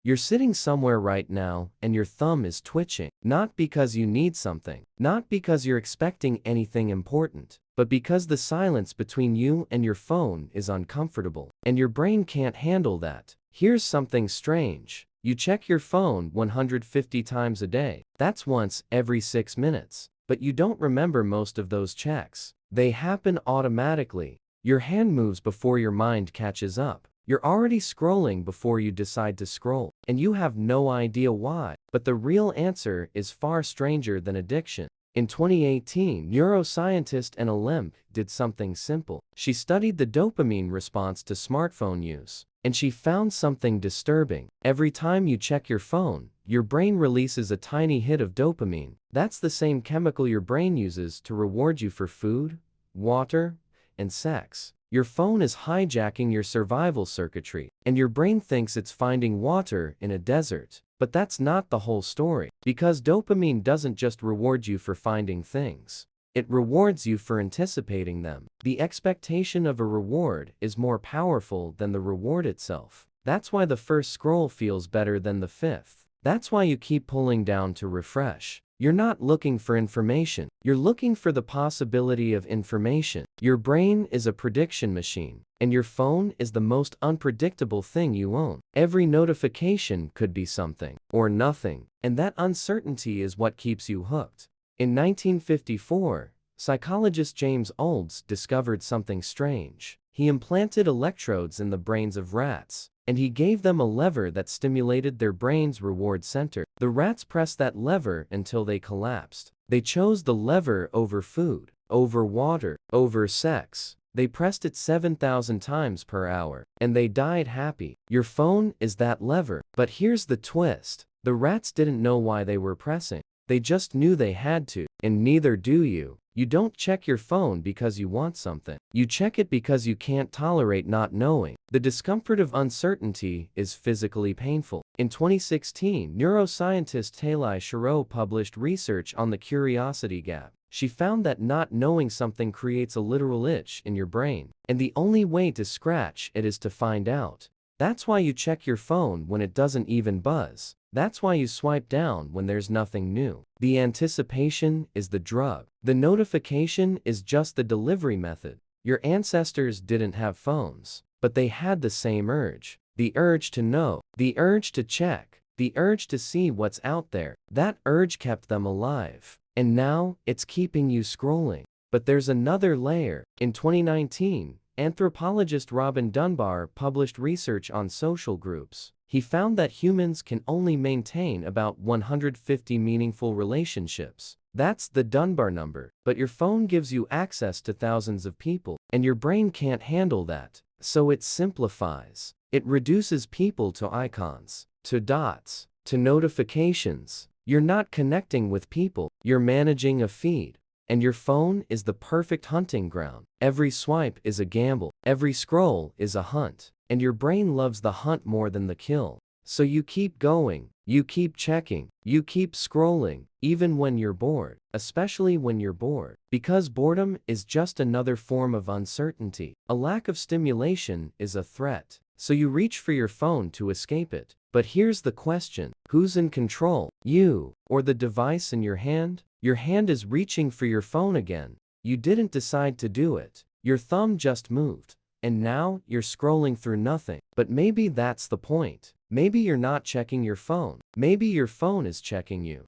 You're sitting somewhere right now and your thumb is twitching, not because you need something, not because you're expecting anything important, but because the silence between you and your phone is uncomfortable, and your brain can't handle that. Here's something strange. You check your phone 150 times a day. That's once every 6 minutes. But you don't remember most of those checks. They happen automatically. Your hand moves before your mind catches up. You're already scrolling before you decide to scroll, and you have no idea why. But the real answer is far stranger than addiction. In 2018, neuroscientist Anna Lemp did something simple. She studied the dopamine response to smartphone use, and she found something disturbing. Every time you check your phone, your brain releases a tiny hit of dopamine. That's the same chemical your brain uses to reward you for food, water, and sex. Your phone is hijacking your survival circuitry, and your brain thinks it's finding water in a desert. But that's not the whole story, because dopamine doesn't just reward you for finding things. It rewards you for anticipating them. The expectation of a reward is more powerful than the reward itself. That's why the first scroll feels better than the fifth. That's why you keep pulling down to refresh. You're not looking for information. You're looking for the possibility of information. Your brain is a prediction machine, and your phone is the most unpredictable thing you own. Every notification could be something or nothing, and that uncertainty is what keeps you hooked. In 1954, psychologist James Olds discovered something strange. He implanted electrodes in the brains of rats, and he gave them a lever that stimulated their brain's reward center. The rats pressed that lever until they collapsed. They chose the lever over food, over water, over sex. They pressed it 7,000 times per hour, and they died happy. Your phone is that lever. But here's the twist. The rats didn't know why they were pressing. They just knew they had to, and neither do you. You don't check your phone because you want something. You check it because you can't tolerate not knowing. The discomfort of uncertainty is physically painful. In 2016, neuroscientist Taylai Shiro published research on the curiosity gap. She found that not knowing something creates a literal itch in your brain, and the only way to scratch it is to find out. That's why you check your phone when it doesn't even buzz. That's why you swipe down when there's nothing new. The anticipation is the drug. The notification is just the delivery method. Your ancestors didn't have phones, but they had the same urge. The urge to know, the urge to check, the urge to see what's out there. That urge kept them alive. And now, it's keeping you scrolling. But there's another layer. In 2019, anthropologist Robin Dunbar published research on social groups. He found that humans can only maintain about 150 meaningful relationships. That's the Dunbar number. But your phone gives you access to thousands of people, and your brain can't handle that. So it simplifies. It reduces people to icons, to dots, to notifications. You're not connecting with people, you're managing a feed. And your phone is the perfect hunting ground. Every swipe is a gamble. Every scroll is a hunt. And your brain loves the hunt more than the kill. So you keep going, you keep checking, you keep scrolling, even when you're bored. Especially when you're bored. Because boredom is just another form of uncertainty. A lack of stimulation is a threat. So you reach for your phone to escape it. But here's the question. Who's in control? You, or the device in your hand? Your hand is reaching for your phone again. You didn't decide to do it. Your thumb just moved. And now, you're scrolling through nothing. But maybe that's the point. Maybe you're not checking your phone. Maybe your phone is checking you.